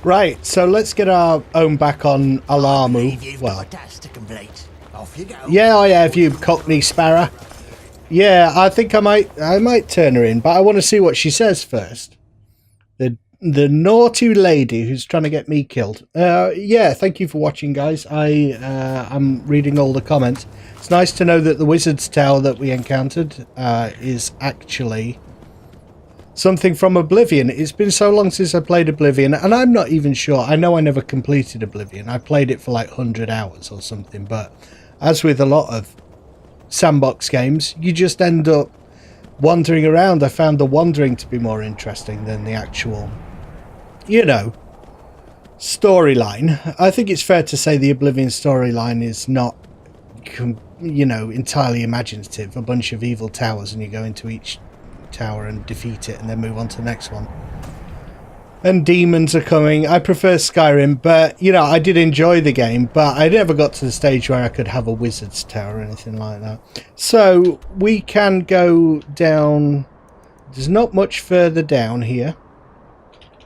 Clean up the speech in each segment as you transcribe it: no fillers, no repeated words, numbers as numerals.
Right, so let's get our own back on Alamu. Well, Off you go. yeah, I have you, Cockney Sparrow. Yeah, I think I might turn her in, but I want to see what she says first. The naughty lady who's trying to get me killed. Yeah, thank you for watching, guys. I'm reading all the comments. It's nice to know that the wizard's tower that we encountered is actually something from Oblivion. It's been so long since I played Oblivion, and I'm not even sure. I know I never completed Oblivion. I played it for like 100 hours or something, but as with a lot of sandbox games, you just end up wandering around. I found the wandering to be more interesting than the actual, you know, storyline. I think it's fair to say the Oblivion storyline is not, you know, entirely imaginative. A bunch of evil towers and you go into each tower and defeat it and then move on to the next one. And demons are coming. I prefer Skyrim, but, you know, I did enjoy the game, but I never got to the stage where I could have a wizard's tower or anything like that. So, we can go down. There's not much further down here.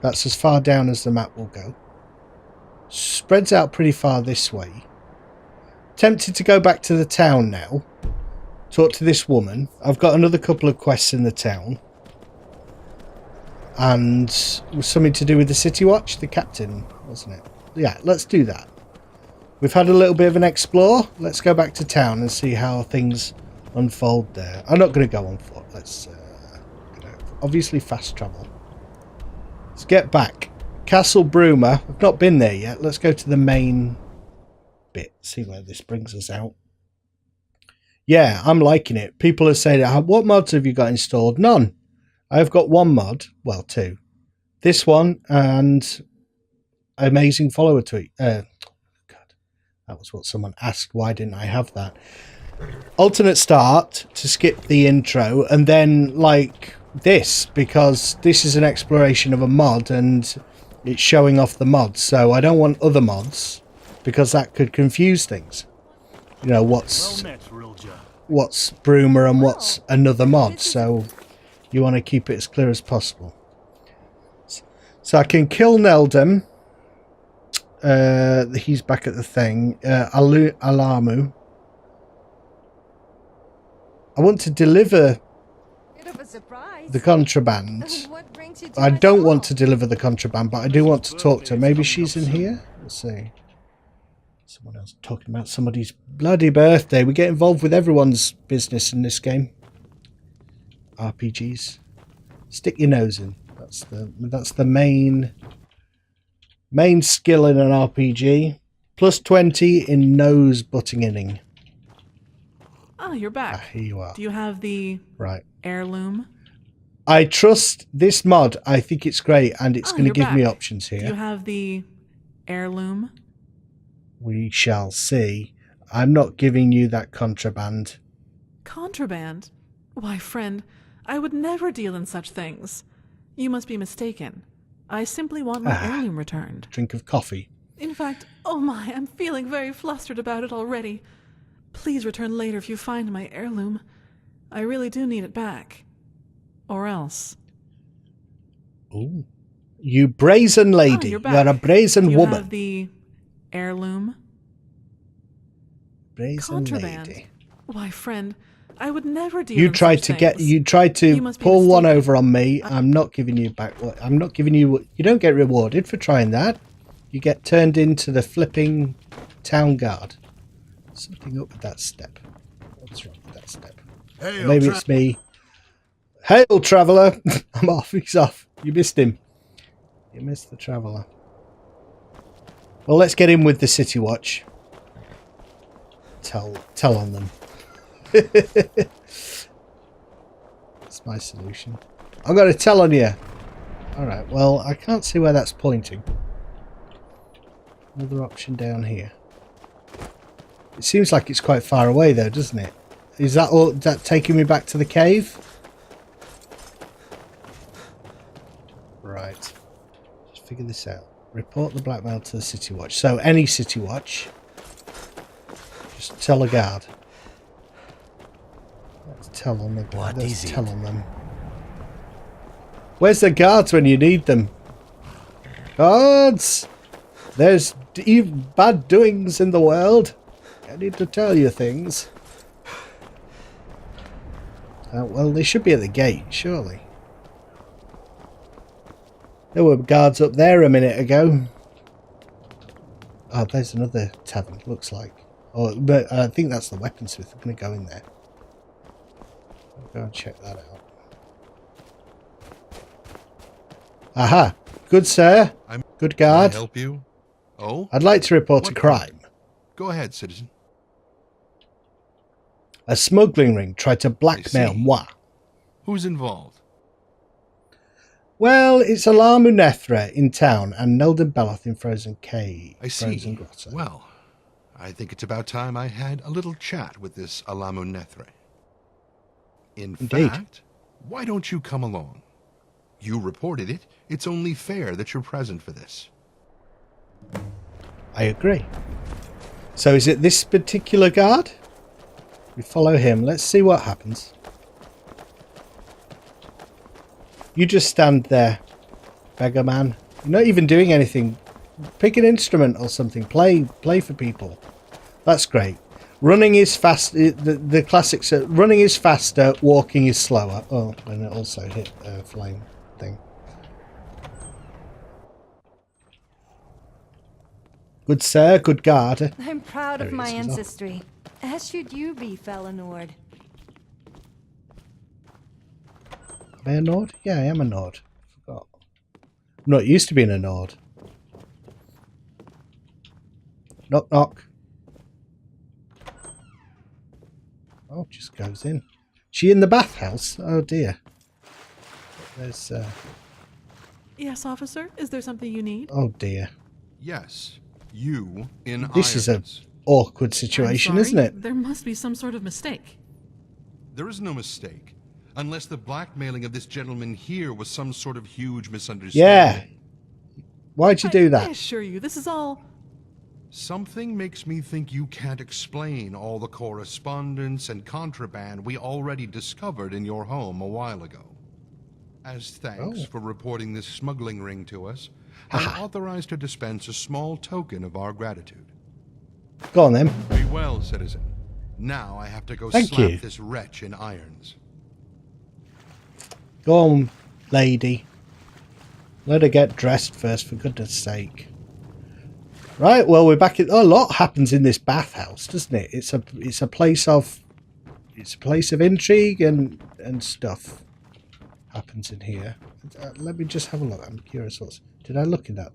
That's as far down as the map will go. Spreads out pretty far this way. Tempted to go back to the town now. Talk to this woman. I've got another couple of quests in the town. And something to do with the City Watch, the captain, wasn't it? Yeah, let's do that. We've had a little bit of an explore. Let's go back to town and see how things unfold there. I'm not going to go on foot. Let's obviously fast travel. Let's get back. Castle Bruma. I've not been there yet. Let's go to the main bit. See where this brings us out. Yeah, I'm liking it. People are saying, what mods have you got installed? None. I've got one mod, well, two. This one and amazing follower tweet. God, that was what someone asked. Why didn't I have that? Alternate start to skip the intro, and then like this, because this is an exploration of a mod and it's showing off the mods. So I don't want other mods because that could confuse things. You know, what's Bruma and what's another mod. So you want to keep it as clear as possible. So I can kill Neldem. He's back at the thing. Alamu. I want to deliver the contraband. I don't want to deliver the contraband, but I do want to talk to her. Maybe she's in here? Let's see. Someone else talking about somebody's bloody birthday. We get involved with everyone's business in this game. RPGs. Stick your nose in. That's the main skill in an RPG. Plus 20 in nose butting inning. Oh, you're back. Here you are. Do you have the heirloom? I trust this mod. I think it's great, and it's going to give me options here. Do you have the heirloom? We shall see. I'm not giving you that contraband. Contraband? Why, friend, I would never deal in such things. You must be mistaken. I simply want my heirloom returned. Drink of coffee. In fact, oh my, I'm feeling very flustered about it already. Please return later if you find my heirloom. I really do need it back. Or else. Ooh. You brazen lady. You're a brazen woman. Do you have the heirloom? Brazen contraband. Lady. Why, friend, I would never deal You tried to pull one over on me. I'm not giving you back. I'm not giving you. You don't get rewarded for trying that. You get turned into the flipping town guard. Something up with that step. What's wrong with that step? Hail, maybe it's me. Hail, traveller! I'm off. He's off. You missed him. You missed the traveller. Well, let's get in with the City Watch. Tell on them. That's my solution. I'm going to tell on you. Alright, well, I can't see where that's pointing. Another option down here. It seems like it's quite far away though, doesn't it? Is that all? Is that taking me back to the cave? Right. Just figure this out. Report the blackmail to the City Watch. So any City Watch. Just tell a guard. Let's tell on the guard. Let's tell on them. Where's the guards when you need them? Guards! There's bad doings in the world. I need to tell you things. Well, they should be at the gate, surely. There were guards up there a minute ago. Oh, there's another tavern, looks like. Oh, but I think that's the weaponsmith. I'm going to go in there. I'll go and check that out. Aha! Good sir. Good guard. Can I help you? Oh? I'd like to report a crime. Go ahead, citizen. A smuggling ring tried to blackmail moi. Who's involved? Well, it's Alamu Nethra in town and Nelden Beloth in Frozen Cave. I see. Frozen Grotto. Well, I think it's about time I had a little chat with this Alamu Nethra. Indeed. Fact, why don't you come along? You reported it. It's only fair that you're present for this. I agree. So is it this particular guard? We follow him. Let's see what happens. You just stand there, beggar man. You're not even doing anything. Pick an instrument or something. Play for people. That's great. Running is fast. The classics are running is faster, walking is slower. Oh, and it also hit a flame thing. Good sir, good guard. I'm proud There of he my is, he's off. ancestry. As should you be, Felinord. Am I a Nord? Yeah, I am a Nord. Forgot. I'm not used to being a Nord. Knock, knock. Oh, just goes in. She in the bathhouse? Oh dear. There's. Yes, officer? Is there something you need? Oh dear. Yes, you in This is a irons. awkward I'm situation, sorry, isn't it? There must be some sort of mistake. There is no mistake, unless the blackmailing of this gentleman here was some sort of huge Yeah. misunderstanding. Why'd you do I that? assure you, this is all... Something makes me think you can't explain all the correspondence and contraband we already discovered in your home a while ago. As thanks for reporting this smuggling ring to us, I'm authorized to dispense a small token of our gratitude. Go on then. Very well, citizen. Now I have to go Thank slap you. this wretch in irons. Go on, lady. Let her get dressed first, for goodness sake. Right, well, we're back in... Oh, a lot happens in this bathhouse, doesn't it? It's a place of intrigue and stuff happens in here. Let me just have a look. I'm curious what's... Did I look in that?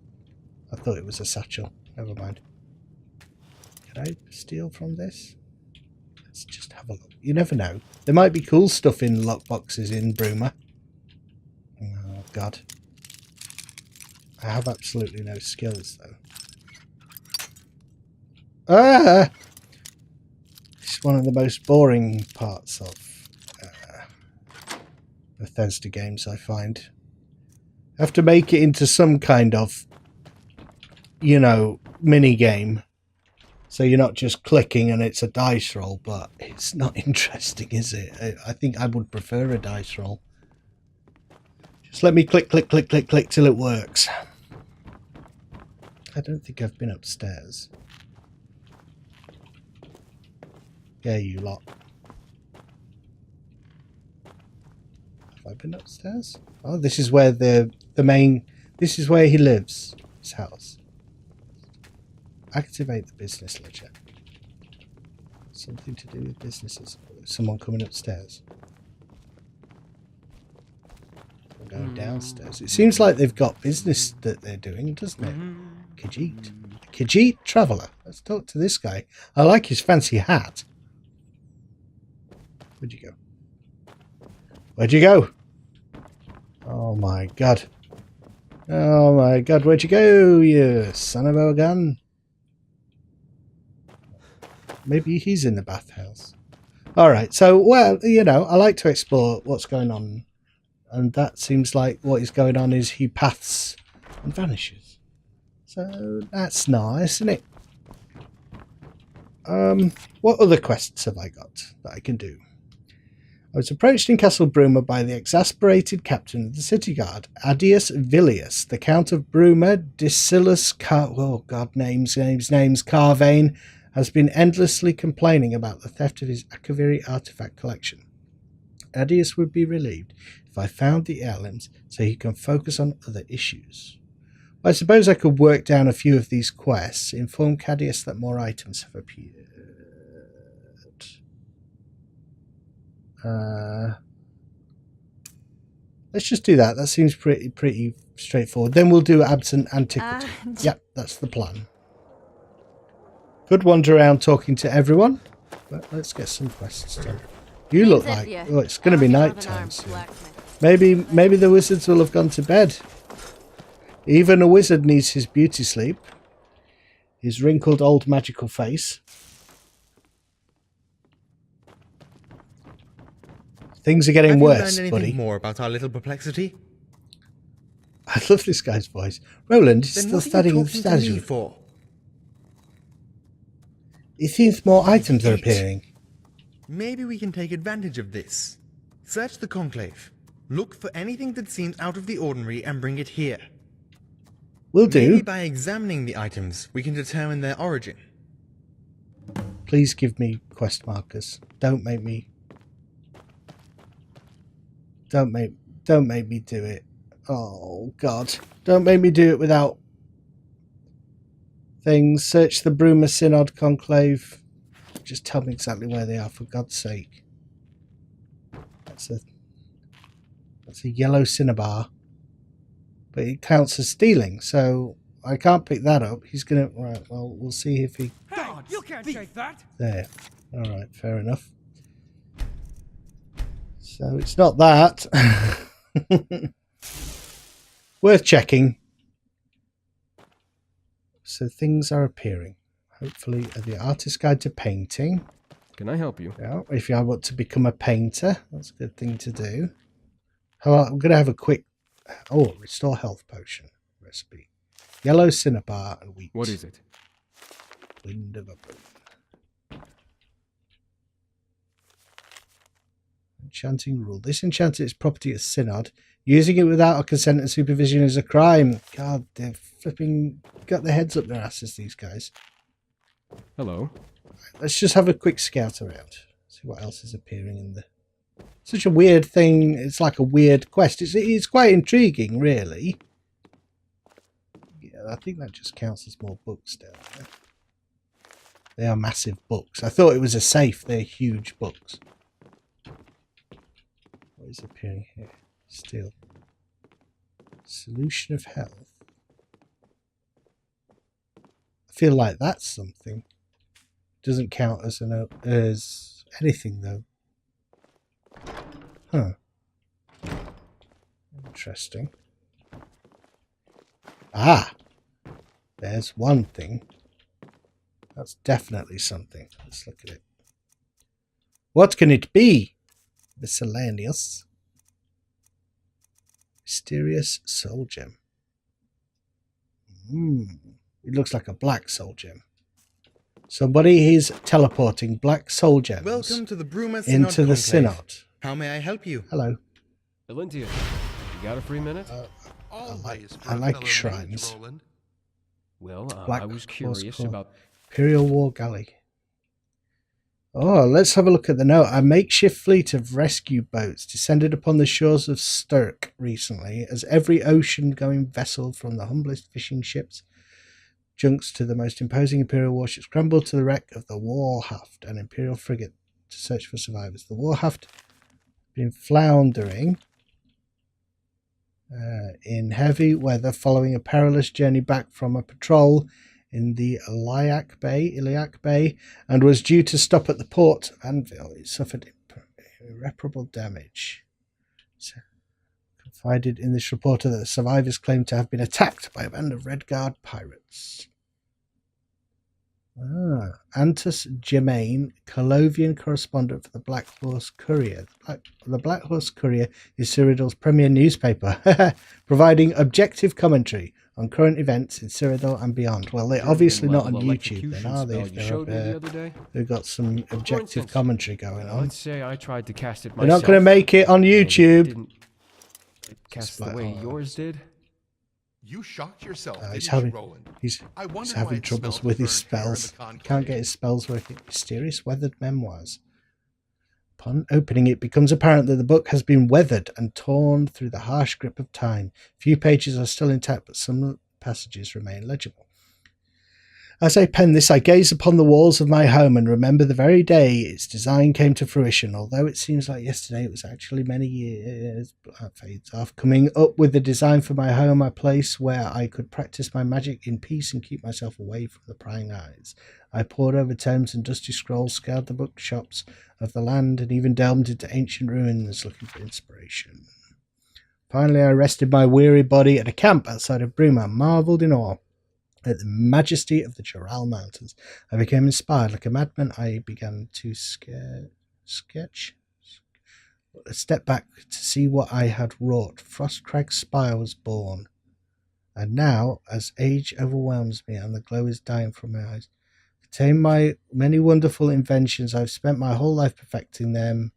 I thought it was a satchel. Never mind. Can I steal from this? Let's just have a look. You never know. There might be cool stuff in lockboxes in Bruma. Oh, God. I have absolutely no skills, though. Ah! It's one of the most boring parts of Bethesda games, I find. I have to make it into some kind of, you know, mini game. So you're not just clicking and it's a dice roll, but it's not interesting, is it? I think I would prefer a dice roll. Just let me click, click, click, click, click till it works. I don't think I've been upstairs. Yeah, you lot. Have I been upstairs? Oh, this is where the main... This is where he lives. His house. Activate the business ledger. Something to do with businesses. Someone coming upstairs. We're going downstairs. It seems like they've got business that they're doing, doesn't it? Khajiit. Khajiit Traveller. Let's talk to this guy. I like his fancy hat. Where'd you go? Where'd you go? Oh my god. Oh my god, where'd you go, you son of a gun? Maybe he's in the bathhouse. Alright, so, well, you know, I like to explore what's going on. And that seems like what is going on is he paths and vanishes. So, that's nice, isn't it? What other quests have I got that I can do? I was approached in Castle Bruma by the exasperated captain of the city guard, Adius Villius, the Count of Bruma, names, Carvane, has been endlessly complaining about the theft of his Akaviri artifact collection. Adius would be relieved if I found the heirlooms so he can focus on other issues. I suppose I could work down a few of these quests, inform Cadius that more items have appeared. Let's just do that. That seems pretty straightforward. Then we'll do absent antiquity. Yep, that's the plan. Could wander around talking to everyone, but let's get some quests done. You look like it's going to be night time soon. Maybe the wizards will have gone to bed. Even a wizard needs his beauty sleep. His wrinkled old magical face. Things are getting worse, Have you learned buddy. anything more about our little perplexity? I love this guy's voice. Roland is Then still what are studying you the talking to me statue. for? It seems more items are appearing. Maybe we can take advantage of this. Search the conclave. Look for anything that seems out of the ordinary and bring it here. Will Maybe do. by examining the items, we can determine their origin. Please give me quest markers. Don't make me do it. Oh God. Don't make me do it without things. Search the Bruma Synod Conclave. Just tell me exactly where they are, for God's sake. That's a yellow cinnabar. But it counts as stealing, so I can't pick that up. He's gonna well, we'll see if he You can't take that. there. Alright, fair enough. So it's not that. Worth checking. So things are appearing. Hopefully the Artist's Guide to Painting. Can I help you? Yeah, if you want to become a painter, that's a good thing to do. I'm going to have a quick... Oh, restore health potion recipe. Yellow cinnabar and wheat. What is it? Wind of Upland. Enchanting rule. This enchanted its property as synod. Using it without a consent and supervision is a crime. God, they're flipping... got their heads up their asses, these guys. Hello. Let's just have a quick scout around. See what else is appearing in the... Such a weird thing. It's like a weird quest. It's quite intriguing, really. Yeah, I think that just counts as more books down there. They are massive books. I thought it was a safe. They're huge books. What is appearing here? Still. Solution of health. I feel like that's something. Doesn't count as as anything though. Huh. Interesting. Ah! There's one thing. That's definitely something. Let's look at it. What can it be? Miscellaneous. Mysterious soul gem. It looks like a black soul gem. Somebody is teleporting black soul gems Welcome to the Bruma Synod into the Conclave. Synod. How may I help you? Hello. Valentia, you got a free minute? Always for I a like fellow shrines. mage, Roland. Well, Black I was Horse curious Claw. about... Imperial War Galley. Oh, let's have a look at the note. A makeshift fleet of rescue boats descended upon the shores of Stirk recently, as every ocean-going vessel from the humblest fishing ships, junks to the most imposing Imperial warships crumbled to the wreck of the Warhaft, an Imperial frigate, to search for survivors. The Warhaft been floundering in heavy weather following a perilous journey back from a patrol in the Iliac Bay, and was due to stop at the port of Anvil. It suffered irreparable damage. So, confided in this reporter that the survivors claimed to have been attacked by a band of Red Guard pirates. Antus Germain, Colovian correspondent for the Black Horse Courier. The Black Horse Courier is Cyrodiil's premier newspaper, providing objective commentary on current events in Cyrodiil and beyond. Well, they're Should've obviously been not level on YouTube then, electrocution are they? spell If you they're showed me the up, other day. they've got some objective instance, commentary going on. Let's say I tried to cast it They're myself. not going to make it on and it YouTube. didn't cast the way yours did. You shocked yourself, He's didn't you, having Roland? he's I wondered He's why having it troubles smelled with of his burnt hair in the spells. Can't conclave. get his spells working. Mysterious weathered memoirs. Upon opening it becomes apparent that the book has been weathered and torn through the harsh grip of time. Few pages are still intact, but some passages remain legible. As I pen this, I gaze upon the walls of my home and remember the very day its design came to fruition. Although it seems like yesterday, it was actually many years. That fades off. Coming up with the design for my home, a place where I could practice my magic in peace and keep myself away from the prying eyes. I pored over tomes and dusty scrolls, scoured the bookshops of the land, and even delved into ancient ruins looking for inspiration. Finally, I rested my weary body at a camp outside of Bruma, marvelled in awe at the majesty of the Cyrodiil Mountains. I became inspired. Like a madman, I began to sketch. A step back to see what I had wrought. Frostcrag's spire was born. And now, as age overwhelms me and the glow is dying from my eyes, contain my many wonderful inventions. I've spent my whole life perfecting them.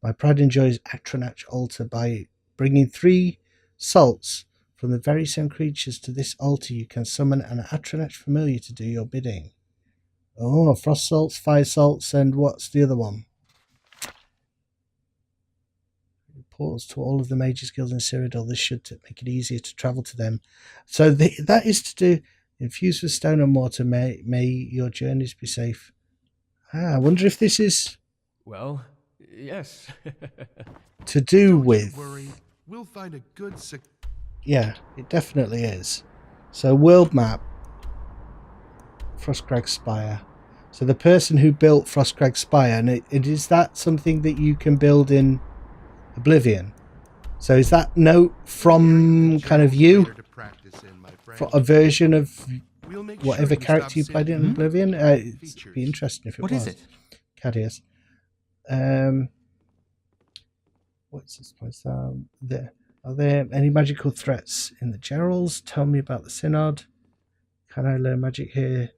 My pride enjoys Atronach altar by bringing 3 salts from the very same creatures to this altar. You can summon an Atronach familiar to do your bidding. Oh, frost salts, fire salts, and what's the other one? Portals to all of the mages guilds in Cyrodiil. This should make it easier to travel to them. So that is to do. Infused with stone and mortar, may your journeys be safe. I wonder if this is Well, yes. to do Don't with... you worry. We'll find a good Yeah, it definitely is. So world map, Frostcrag Spire. So the person who built Frostcrag Spire, and it is that something that you can build in Oblivion? So is that note from kind of you? For a version of whatever character you played in Oblivion? It'd be interesting if it was. What is it? Cadius. What's this place? There. Are there any magical threats in the Gerals? Tell me about the Synod. Can I learn magic here?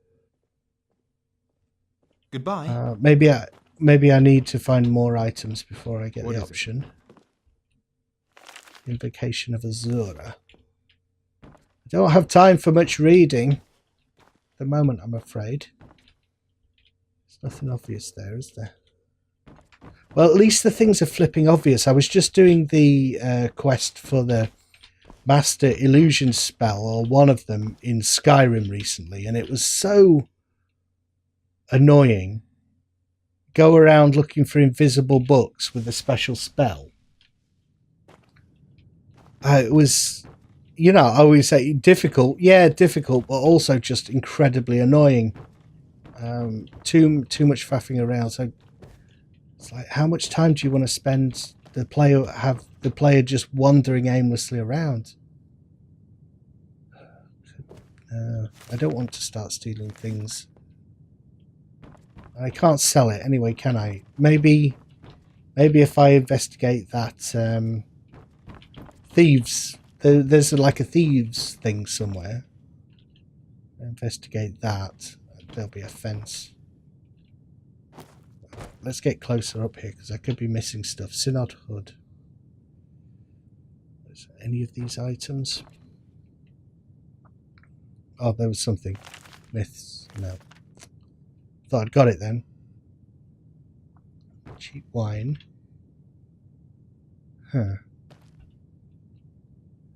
Goodbye. Maybe I need to find more items before I get the option. Invocation of Azura. I don't have time for much reading at the moment, I'm afraid. There's nothing obvious there, is there? Well, at least the things are flipping obvious. I was just doing the quest for the Master Illusion spell, or one of them, in Skyrim recently, and it was so annoying. Go around looking for invisible books with a special spell. It was, I always say difficult. Yeah, difficult, but also just incredibly annoying. Too much faffing around. So it's like, how much time do you want to spend the player just wandering aimlessly around? I don't want to start stealing things. I can't sell it anyway, can I? Maybe if I investigate that thieves, there's like a thieves thing somewhere. Investigate that. There'll be a fence. Let's get closer up here because I could be missing stuff. Synod Hood. Is there any of these items? Oh, there was something. Myths. No. Thought I'd got it then. Cheap wine. Huh.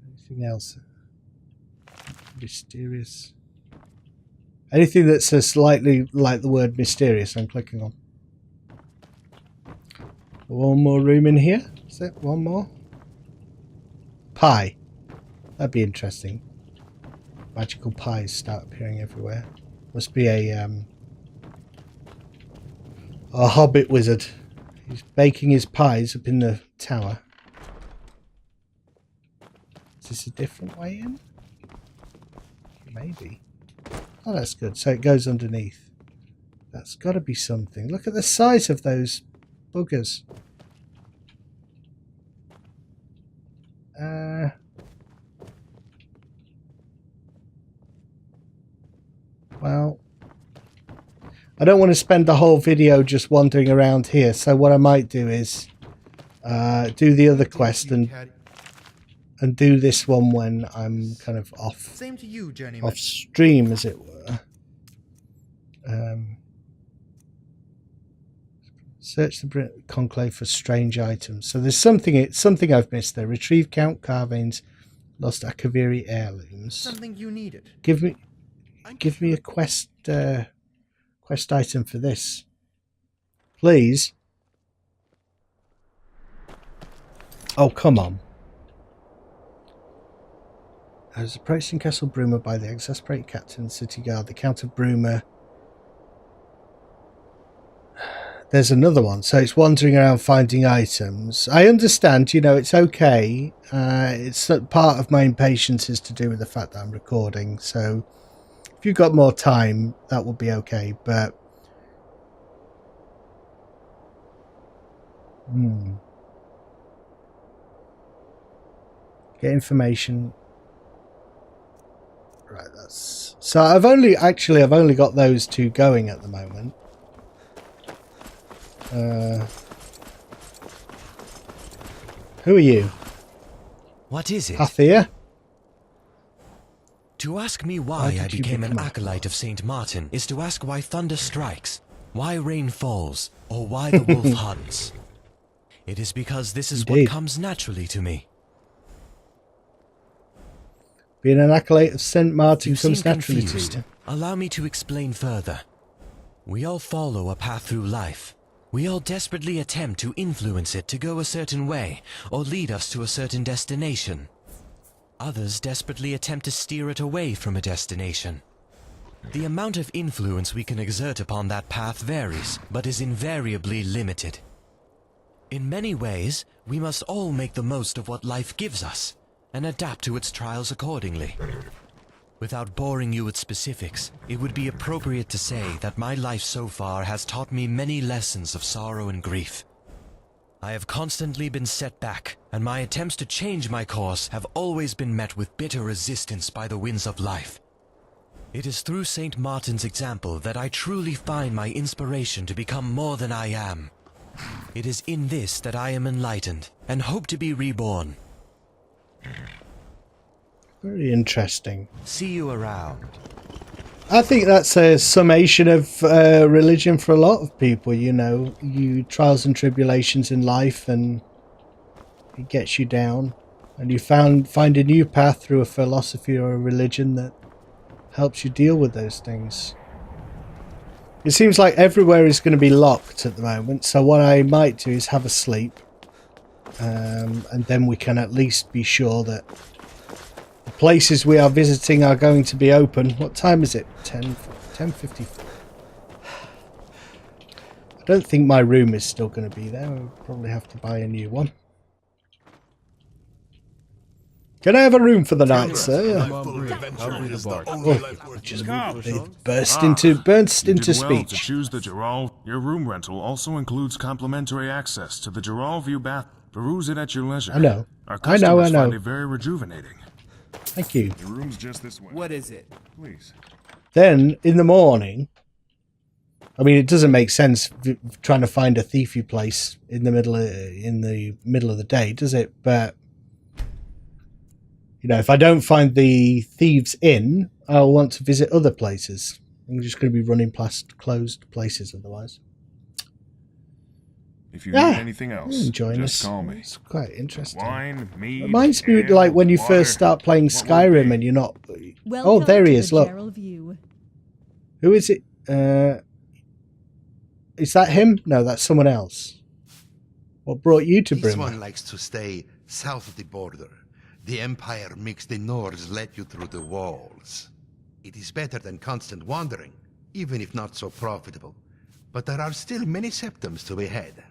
Anything else? Mysterious. Anything that says slightly like the word mysterious, I'm clicking on. One more room in here? Is it one more? Pie. That'd be interesting. Magical pies start appearing everywhere. Must be a hobbit wizard. He's baking his pies up in the tower. Is this a different way in? Maybe. Oh, that's good. So it goes underneath. That's got to be something. Look at the size of those buggers. I don't want to spend the whole video just wandering around here. So what I might do is do the other quest and do this one when I'm kind of off. Same to you, journeyman. Off stream, as it were. Search the conclave for strange items. So there's something I've missed there. Retrieve Count Carvane's lost Akaviri heirlooms. Something you needed. Give me a quest item for this, please. Oh, come on. I was approaching Castle Bruma by the exasperated captain, city guard, the Count of Bruma. There's another one, so it's wandering around finding items. I understand, you know, it's okay. It's part of my impatience is to do with the fact that I'm recording, so if you've got more time, that would be okay, but... Get information. Right, that's... So I've only got those two going at the moment. Who are you? What is it? Hathir? To ask me why I became an acolyte of Saint Martin is to ask why thunder strikes, why rain falls, or why the wolf hunts. It is because this is what comes naturally to me. Being an acolyte of Saint Martin comes naturally to you. Allow me to explain further. We all follow a path through life. We all desperately attempt to influence it to go a certain way, or lead us to a certain destination. Others desperately attempt to steer it away from a destination. The amount of influence we can exert upon that path varies, but is invariably limited. In many ways, we must all make the most of what life gives us, and adapt to its trials accordingly. Without boring you with specifics, it would be appropriate to say that my life so far has taught me many lessons of sorrow and grief. I have constantly been set back, and my attempts to change my course have always been met with bitter resistance by the winds of life. It is through Saint Martin's example that I truly find my inspiration to become more than I am. It is in this that I am enlightened, and hope to be reborn. Very interesting. See you around. I think that's a summation of religion for a lot of people, you know. You trials and tribulations in life, and it gets you down. And you find a new path through a philosophy or a religion that helps you deal with those things. It seems like everywhere is going to be locked at the moment, so what I might do is have a sleep. And then we can at least be sure that the places we are visiting are going to be open. What time is it? 10:54. I don't think my room is still going to be there. I'll probably have to buy a new one. Can I have a room for the night, sir? Just burst into speech. To choose the Geralt, your room rental also includes complimentary access to the Geralt View bath. Peruse it at your leisure. I know. Our customers I know. find it very rejuvenating. Thank you. Your room's just this way. What is it? Please. Then, in the morning, I mean, it doesn't make sense trying to find a thiefy place in the middle of the day, does it? But you know, if I don't find the thieves' inn, I'll want to visit other places. I'm just going to be running past closed places otherwise. If you need anything else, I'm enjoying just this. call me. It's quite interesting. Wine, mead, Reminds me ale, like when you water, first start playing what will Skyrim be? and you're not... Welcome Oh, there he to is, the look. Geralt View. Who is it? Is that him? No, that's someone else. What brought you to This Bruma? one likes to stay south of the border. The Empire makes the Nords let you through the walls. It is better than constant wandering, even if not so profitable. But there are still many septums to be had.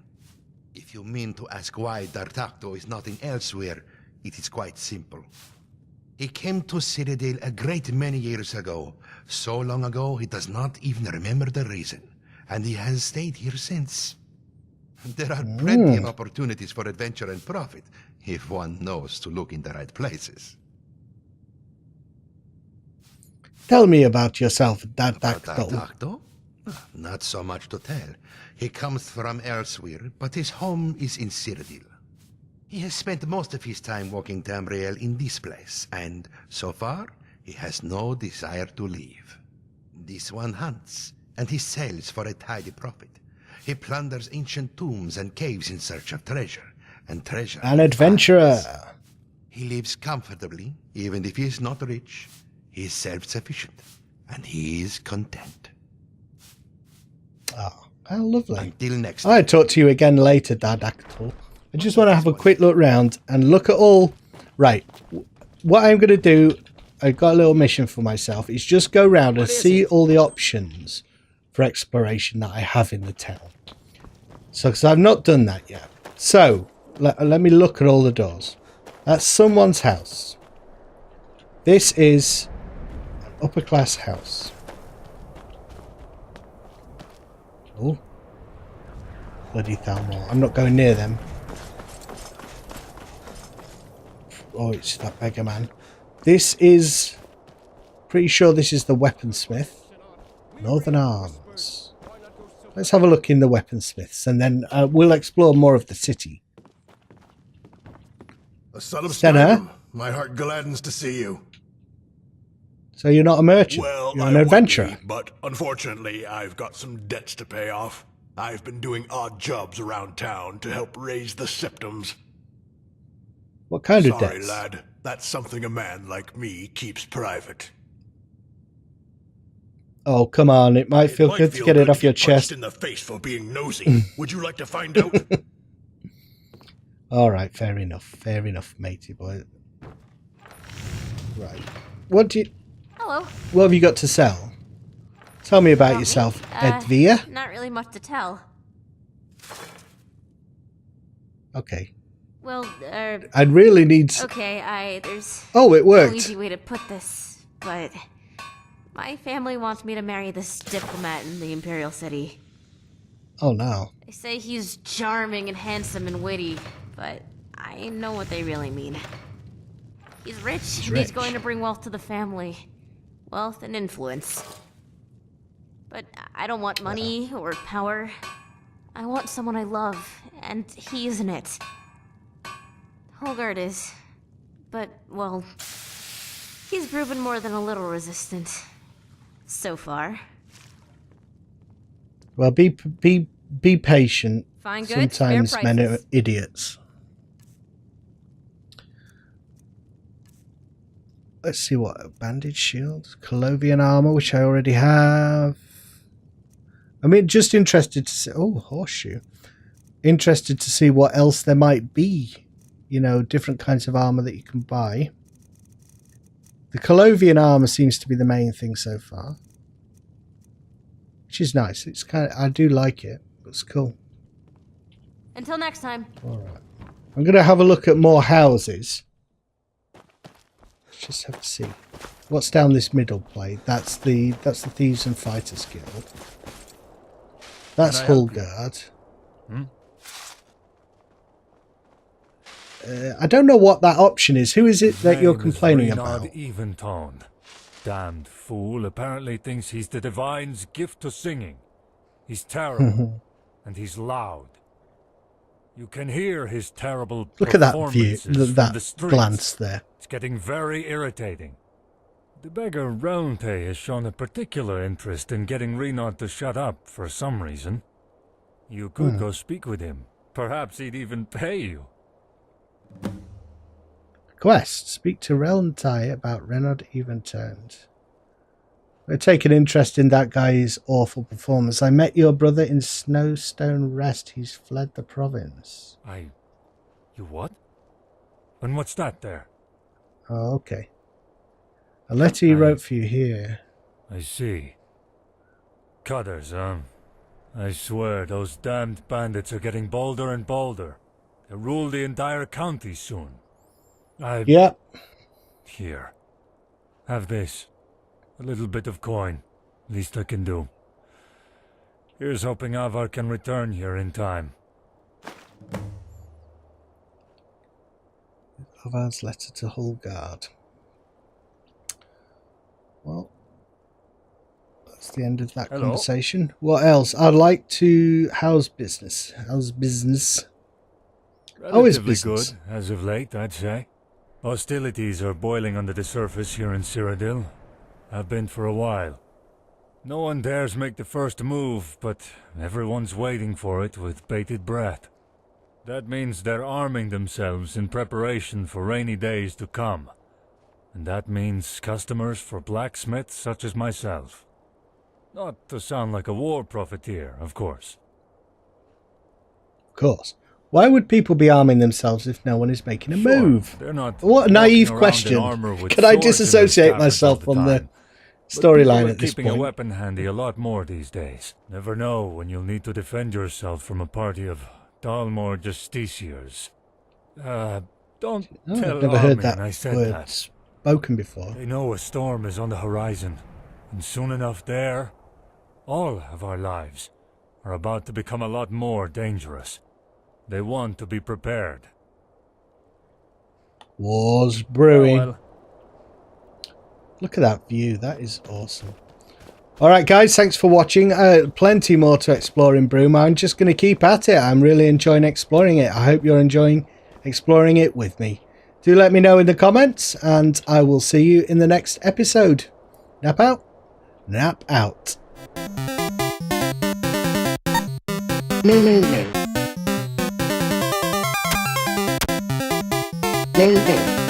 If you mean to ask why D'Artagnan is not in elsewhere, it is quite simple. He came to Cyrodiil a great many years ago, so long ago he does not even remember the reason, and he has stayed here since. There are plenty of opportunities for adventure and profit, if one knows to look in the right places. Tell me about yourself, About D'Artagnan. D'Artagnan? Not so much to tell. He comes from elsewhere, but his home is in Cyrodiil. He has spent most of his time walking Tamriel in this place, and so far, he has no desire to leave. This one hunts, and he sells for a tidy profit. He plunders ancient tombs and caves in search of treasure, and treasure... An adventurer! He lives comfortably, even if he is not rich. He is self-sufficient, and he is content. Oh, how lovely. Until next I'll talk to you again later, Dardactyl. I just want to have a quick look round and look at all... Right, what I'm going to do, I've got a little mission for myself, is just go round and see all the options for exploration that I have in the town. So, because I've not done that yet. So, let me look at all the doors. That's someone's house. This is an upper class house. Oh. Bloody Thalmor. I'm not going near them. Oh, it's that beggar man. This is... Pretty sure this is the weaponsmith. Northern Arms. Let's have a look in the weaponsmiths and then we'll explore more of the city. A son of Stenner? Skyrim. My heart gladdens to see you. So you're not a merchant, Well, you're I an would adventurer. be, but unfortunately, I've got some debts to pay off. I've been doing odd jobs around town to help raise the symptoms. What kind of Sorry, debts? lad. That's something a man like me keeps private. Oh, come on. It might feel good to get it off your punched chest. in the face for being nosy. Would you like to find out? All right, fair enough, matey boy. Right, what do you? Hello. What have you got to sell? Tell me about yourself, Edvia. Not really much to tell. Okay. Well, I'd really need. Okay, there's. Oh, it worked. No easy way to put this, but my family wants me to marry this diplomat in the Imperial City. Oh no. They say he's charming and handsome and witty, but I know what they really mean. He's rich, and he's going to bring wealth to the family. Wealth and influence. But I don't want money or power. I want someone I love, and he isn't it. Holgard is. But, well, he's proven more than a little resistant. So far. Well, be patient. Fine goods, Sometimes fair men are prices. idiots. Let's see what bandage shield, Colovian armor, which I already have. I mean, just interested to see. Oh, horseshoe. Interested to see what else there might be. You know, different kinds of armor that you can buy. The Colovian armor seems to be the main thing so far, which is nice. It's kind of, I do like it. It's cool. Until next time. All right. I'm going to have a look at more houses. Let's just have to see what's down this middle plate. That's the Thieves and Fighters Guild. That's Hulgard. I don't know what that option is. Who is it that you're complaining about? Eventoned. Damned fool apparently thinks he's the divine's gift to singing. He's terrible, and he's loud. You can hear his terrible Look at that view, performances from the that streets. glance there. It's getting very irritating. The beggar Roundtay has shown a particular interest in getting Renaud to shut up for some reason. You could go speak with him. Perhaps he'd even pay you. Quest. Speak to Roundtay about Renaud Eventurned. I take an interest in that guy's awful performance. I met your brother in Snowstone Rest. He's fled the province. You what? And what's that there? Oh, okay. A letter he wrote for you here. I see. Cutters, huh? I swear, those damned bandits are getting bolder and bolder. They'll rule the entire county soon. Yep. Here. Have this. A little bit of coin. Least I can do. Here's hoping Avar can return here in time. Avar's letter to Hulgard. Well, let's the end of that Hello. conversation. What else? I'd like to... How's business? How's business? Always Relatively business. good, as of late, I'd say. Hostilities are boiling under the surface here in Cyrodiil. Have been for a while. No one dares make the first move, but everyone's waiting for it with bated breath. That means they're arming themselves in preparation for rainy days to come. And that means customers for blacksmiths such as myself. Not to sound like a war profiteer, of course. Of course. Why would people be arming themselves if no one is making a move? They're not What a naive question. Can I disassociate myself from the storyline at this Keeping a point? weapon handy a lot more these days. Never know when you'll need to defend yourself from a party of Dalmor justiciars. Don't tell I've never heard Armin that I said word that. spoken before. They know a storm is on the horizon, and soon enough there, all of our lives are about to become a lot more dangerous. They want to be prepared. War's brewing. Well, Look at that view. That is awesome. All right, guys. Thanks for watching. Plenty more to explore in Bruma. I'm just going to keep at it. I'm really enjoying exploring it. I hope you're enjoying exploring it with me. Do let me know in the comments, and I will see you in the next episode. Nap out. Nap out. No.